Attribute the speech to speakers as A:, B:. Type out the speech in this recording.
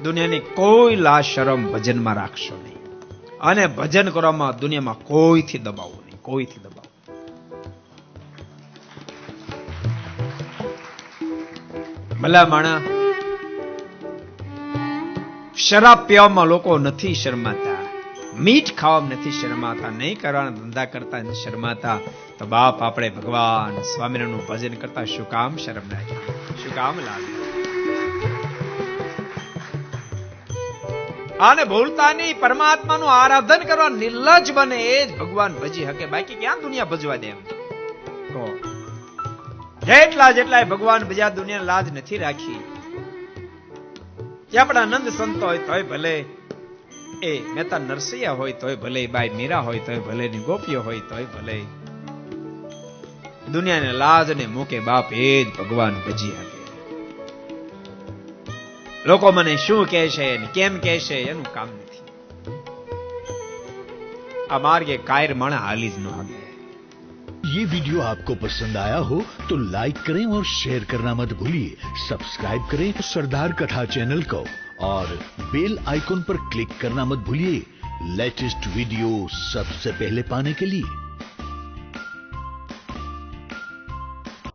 A: દુનિયાની કોઈ લાજ શરમ ભજનમાં રાખશો નહીં. અને ભજન કરવામાં દુનિયામાં કોઈથી દબાવો નહીં, કોઈથી દબાવો. ભલા માણા, શરાબ પીવામાં લોકો નથી શરમાતા, મીઠ ખાવામાં નથી શરમાતા, નહીં કરવાના ધંધા કરતા નથી શરમાતા, તો બાપ આપણે ભગવાન સ્વામિનારાયણનું ભજન કરતા શું કામ શરમ રાખી, શું કામ લાગે? આને ભૂલતા નહીં. પરમાત્માનું આરાધન કરવા નિર્લજ બને એ જ ભગવાન ભજી શકે, બાકી ક્યાં દુનિયા ભજવા દે? એમ તો જેટલા ભગવાન ભજ્યા દુનિયા લાજ નથી રાખી. એ આપણા નંદ સંતો હોય તોય ભલે, એ મહેતા નરસૈયા હોય તોય ભલે, બાઈ મીરા હોય તોય ભલે, ની ગોપીઓ હોય તોય ભલે, દુનિયાને લાજ ને મૂકે બાપ એ જ ભગવાન ભજી શકે. લોકો મને શું કહેશે કેમ કહેશે એનું કામ નથી. આ માર્ગે કાયર માણા હાલી જ ન શકે.
B: ये वीडियो आपको पसंद आया हो तो लाइक करें और शेयर करना मत भूलिए. सब्सक्राइब करें सरदार कथा चैनल को और बेल आइकॉन पर क्लिक करना मत भूलिए लेटेस्ट वीडियो सबसे पहले पाने के लिए.